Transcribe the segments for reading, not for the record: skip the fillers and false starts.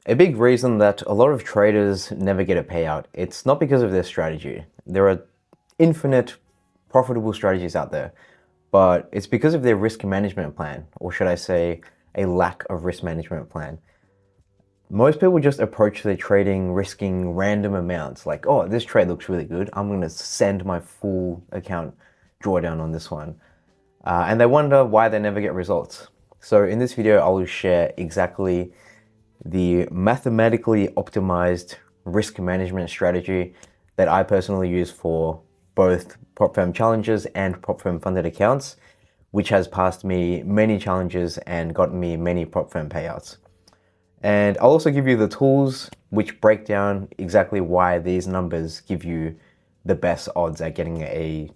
A big reason that a lot of traders never get a payout, it's not because of their strategy. There are infinite profitable strategies out there, but it's because of their risk management plan, or should I say, a lack of risk management plan. Most people just approach their trading risking random amounts, like, oh, this trade looks really good, I'm going to send my full account drawdown on this one. And they wonder why they never get results. So in this video, I will share exactly the mathematically optimized risk management strategy that I personally use for both prop firm challenges and prop firm funded accounts, which has passed me many challenges and gotten me many prop firm payouts. And I'll also give you the tools which break down exactly why these numbers give you the best odds at getting a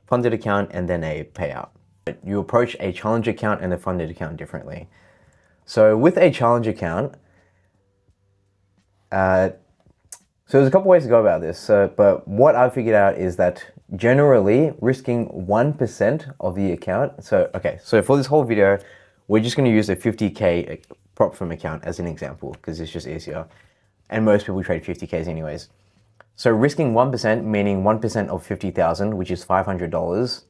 funded account and then a payout. You approach a challenge account and a funded account differently. So with a challenge account, so there's a couple ways to go about this, but what I've figured out is that generally risking 1% of the account, so for this whole video, we're just going to use a 50K prop firm account as an example, because it's just easier, and most people trade 50Ks anyways. So risking 1%, meaning 1% of 50,000, which is $500,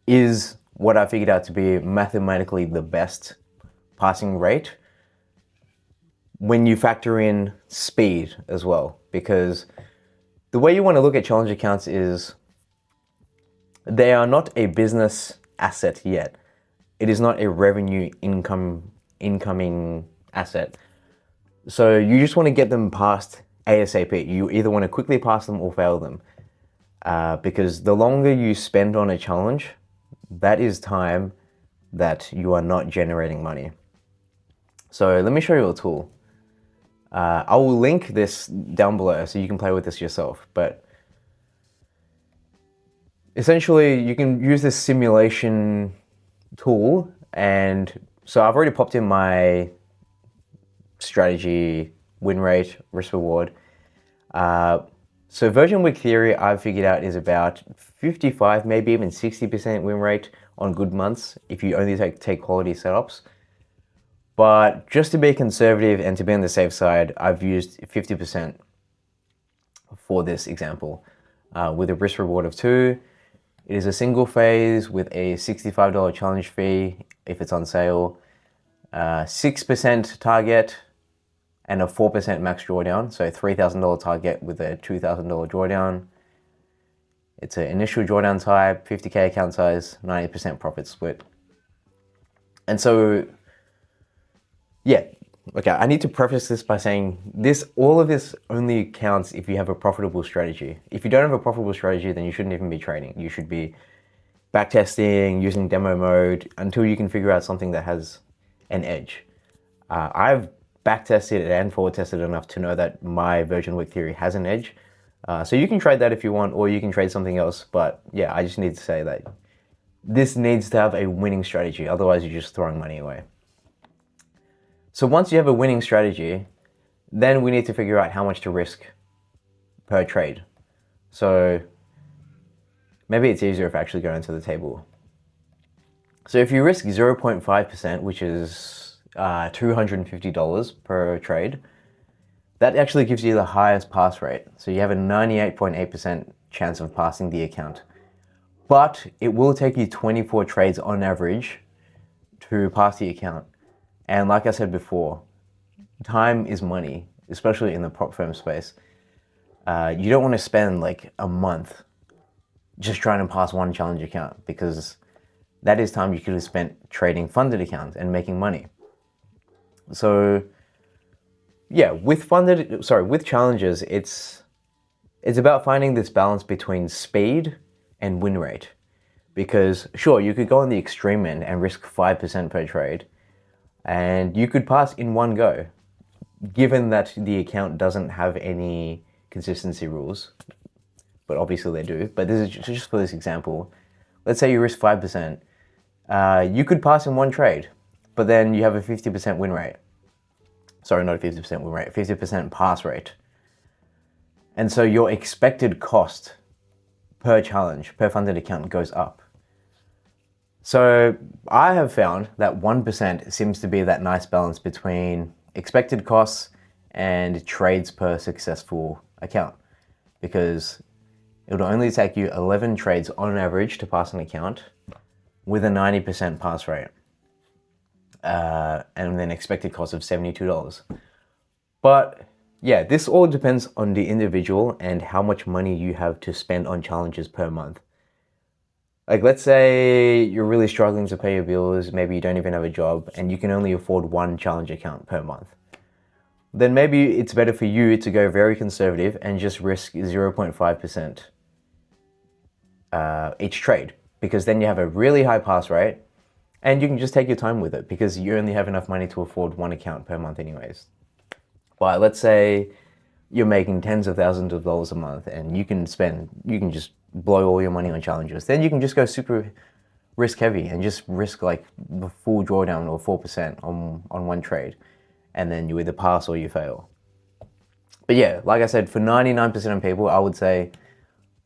is what I figured out to be mathematically the best passing rate when you factor in speed as well, because the way you want to look at challenge accounts is they are not a business asset yet. It is not a revenue incoming asset. So you just want to get them past ASAP. You either want to quickly pass them or fail them, because the longer you spend on a challenge, that is time that you are not generating money. So let me show you a tool. I will link this down below so you can play with this yourself, but essentially you can use this simulation tool, and so I've already popped in my strategy, win rate, risk reward. So version week theory I've figured out is about 55, maybe even 60% win rate on good months if you only take quality setups. But just to be conservative and to be on the safe side, I've used 50% for this example, with a risk reward of 2. It is a single phase with a $65 challenge fee if it's on sale, 6% target, and a 4% max drawdown. So $3,000 target with a $2,000 drawdown. It's an initial drawdown type, 50K account size, 90% profit split. And so, yeah, okay, I need to preface this by saying all of this only counts if you have a profitable strategy. If you don't have a profitable strategy, then you shouldn't even be trading. You should be backtesting, using demo mode until you can figure out something that has an edge. I've backtested and forward tested enough to know that my version week theory has an edge. So you can trade that if you want, or you can trade something else. But yeah, I just need to say that this needs to have a winning strategy. Otherwise, you're just throwing money away. So once you have a winning strategy, then we need to figure out how much to risk per trade. So maybe it's easier if I actually go into the table. So if you risk 0.5%, which is $250 per trade, that actually gives you the highest pass rate. So you have a 98.8% chance of passing the account. But it will take you 24 trades on average to pass the account. And like I said before, time is money, especially in the prop firm space. You don't want to spend like a month just trying to pass one challenge account, because that is time you could have spent trading funded accounts and making money. So yeah, with challenges, it's about finding this balance between speed and win rate. Because sure, you could go on the extreme end and risk 5% per trade, and you could pass in one go, given that the account doesn't have any consistency rules, but obviously they do. But this is just for this example. Let's say you risk 5%. You could pass in one trade, but then you have a 50% win rate. Sorry, not a 50% win rate, 50% pass rate. And so your expected cost per challenge, per funded account goes up. So I have found that 1% seems to be that nice balance between expected costs and trades per successful account, because it would only take you 11 trades on average to pass an account with a 90% pass rate, and then expected cost of $72. But yeah, this all depends on the individual and how much money you have to spend on challenges per month. Like, let's say you're really struggling to pay your bills, maybe you don't even have a job, and you can only afford one challenge account per month. Then maybe it's better for you to go very conservative and just risk 0.5% each trade, because then you have a really high pass rate and you can just take your time with it because you only have enough money to afford one account per month anyways. But let's say you're making tens of thousands of dollars a month and you can just blow all your money on challenges. Then you can just go super risk heavy and just risk like the full drawdown or 4% on one trade. And then you either pass or you fail. But yeah, like I said, for 99% of people, I would say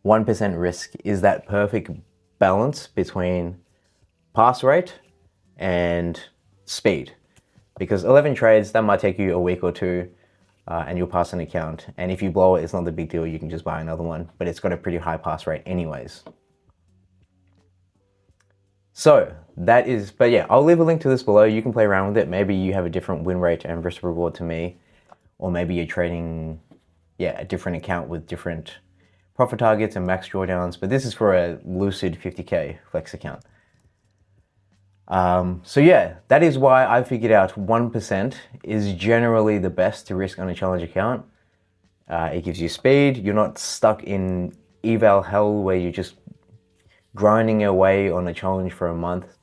1% risk is that perfect balance between pass rate and speed. Because 11 trades, that might take you a week or two, and you'll pass an account. And if you blow it, it's not the big deal. You can just buy another one, but it's got a pretty high pass rate anyways. So that is, but yeah, I'll leave a link to this below. You can play around with it. Maybe you have a different win rate and risk reward to me, or maybe you're trading, a different account with different profit targets and max drawdowns. But this is for a Lucid 50K flex account. So yeah, that is why I figured out 1% is generally the best to risk on a challenge account. It gives you speed. You're not stuck in eval hell where you're just grinding away on a challenge for a month.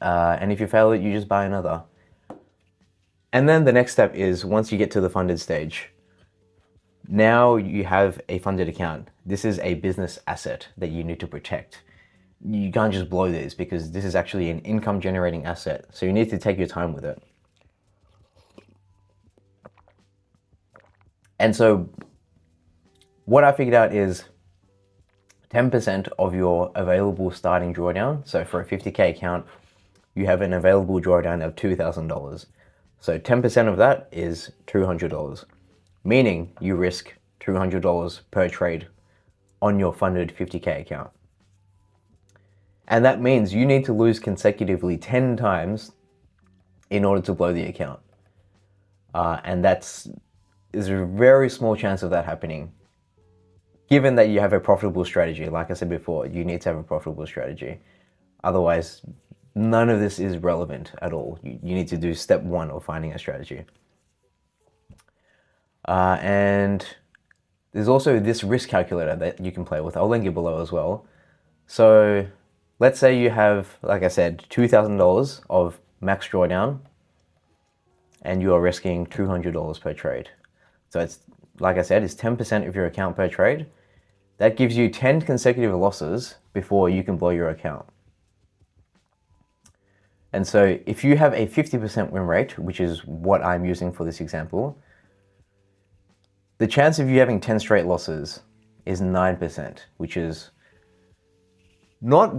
And if you fail it, you just buy another. And then the next step is, once you get to the funded stage, now you have a funded account. This is a business asset that you need to protect. You can't just blow this because this is actually an income generating asset. So you need to take your time with it. And so what I figured out is 10% of your available starting drawdown. So for a 50K account, you have an available drawdown of $2,000. So 10% of that is $200, meaning you risk $200 per trade on your funded 50K account. And that means you need to lose consecutively 10 times in order to blow the account. And there's a very small chance of that happening. Given that you have a profitable strategy, like I said before, you need to have a profitable strategy. Otherwise, none of this is relevant at all. You need to do step one of finding a strategy. And there's also this risk calculator that you can play with. I'll link it below as well. So let's say you have, like I said, $2,000 of max drawdown and you are risking $200 per trade. So it's, like I said, it's 10% of your account per trade. That gives you 10 consecutive losses before you can blow your account. And so if you have a 50% win rate, which is what I'm using for this example, the chance of you having 10 straight losses is 9%, which is not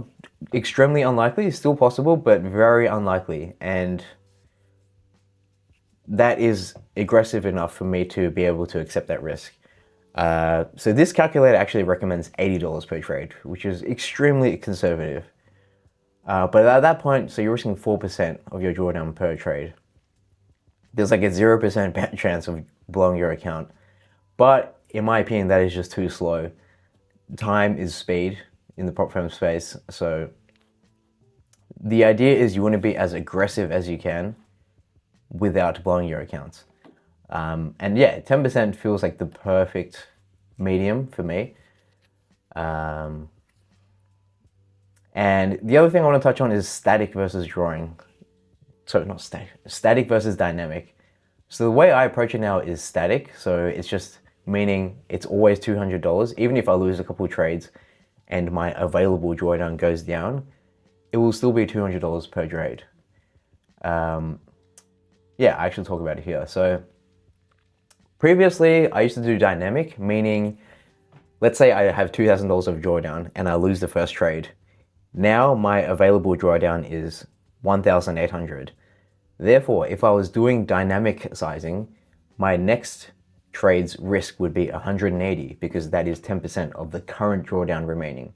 extremely unlikely. It's still possible, but very unlikely. And that is aggressive enough for me to be able to accept that risk. So this calculator actually recommends $80 per trade, which is extremely conservative. But at that point, so you're risking 4% of your drawdown per trade. There's like a 0% chance of blowing your account. But in my opinion, that is just too slow. Time is speed in the prop firm space. So the idea is you want to be as aggressive as you can without blowing your accounts. And yeah, 10% feels like the perfect medium for me. And the other thing I want to touch on is static versus drawing. So not static versus dynamic. So the way I approach it now is static. So it's just meaning it's always $200. Even if I lose a couple of trades and my available drawdown goes down, it will still be $200 per trade. Yeah, I actually talk about it here. So previously I used to do dynamic, meaning let's say I have $2,000 of drawdown and I lose the first trade. Now my available drawdown is $1,800. Therefore, if I was doing dynamic sizing, my next trade's risk would be 180 because that is 10% of the current drawdown remaining.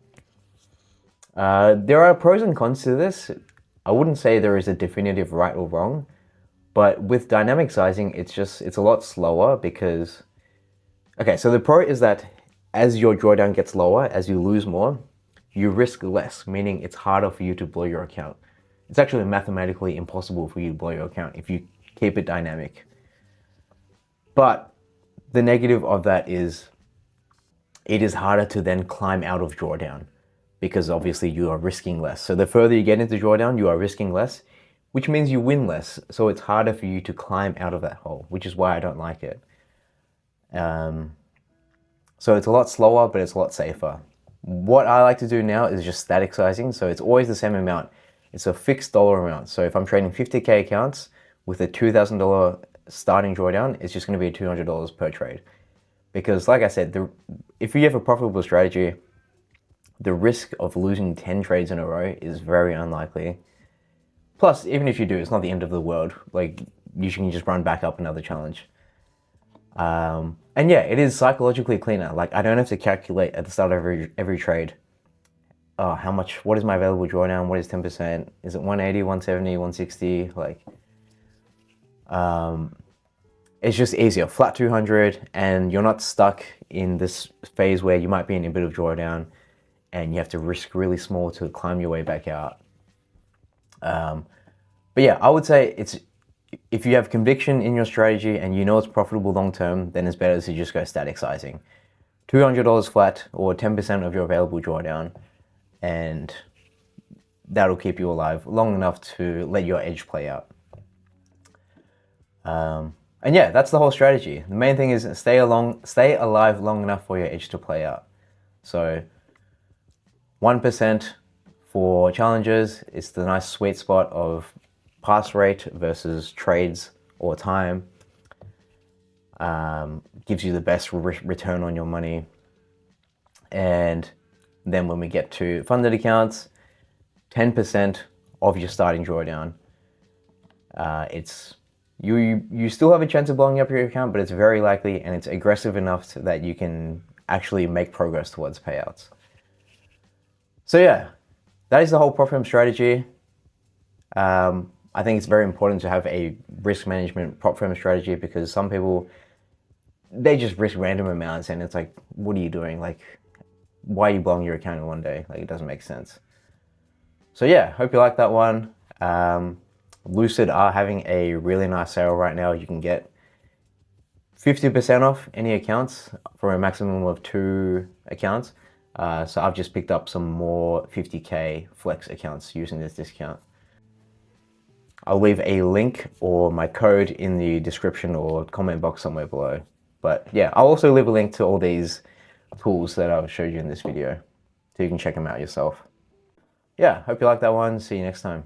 There are pros and cons to this. I wouldn't say there is a definitive right or wrong, but with dynamic sizing, it's a lot slower because, okay, so the pro is that as your drawdown gets lower, as you lose more, you risk less, meaning it's harder for you to blow your account. It's actually mathematically impossible for you to blow your account if you keep it dynamic. But the negative of that is it is harder to then climb out of drawdown because obviously you are risking less. So the further you get into drawdown, you are risking less, which means you win less. So it's harder for you to climb out of that hole, which is why I don't like it. So it's a lot slower, but it's a lot safer. What I like to do now is just static sizing. So it's always the same amount. It's a fixed dollar amount. So if I'm trading 50K accounts with a $2,000 starting drawdown, it's just going to be $200 per trade. Because like I said, if you have a profitable strategy, the risk of losing 10 trades in a row is very unlikely. Plus, even if you do, it's not the end of the world. Like, you can just run back up another challenge. And yeah, it is psychologically cleaner. Like, I don't have to calculate at the start of every trade, what is my available drawdown? What is 10%? Is it 180, 170, 160? Like, it's just easier, flat 200, and you're not stuck in this phase where you might be in a bit of drawdown and you have to risk really small to climb your way back out. But yeah, I would say if you have conviction in your strategy and you know it's profitable long term, then it's better to just go static sizing. $200 flat or 10% of your available drawdown, and that'll keep you alive long enough to let your edge play out. And yeah, that's the whole strategy. The main thing is stay alive long enough for your edge to play out. So 1% for challenges is the nice sweet spot of pass rate versus trades or time. Gives you the best return on your money. And then when we get to funded accounts, 10% of your starting drawdown. You still have a chance of blowing up your account, but it's very likely and it's aggressive enough that you can actually make progress towards payouts. So yeah, that is the whole prop firm strategy. I think it's very important to have a risk management prop firm strategy because some people, they just risk random amounts and it's like, what are you doing? Like, why are you blowing your account in one day? Like, it doesn't make sense. So yeah, hope you like that one. Lucid are having a really nice sale right now. You can get 50% off any accounts for a maximum of 2 accounts. So I've just picked up some more 50K flex accounts using this discount. I'll leave a link or my code in the description or comment box somewhere below. But yeah, I'll also leave a link to all these tools that I've showed you in this video so you can check them out yourself. Yeah, hope you like that one. See you next time.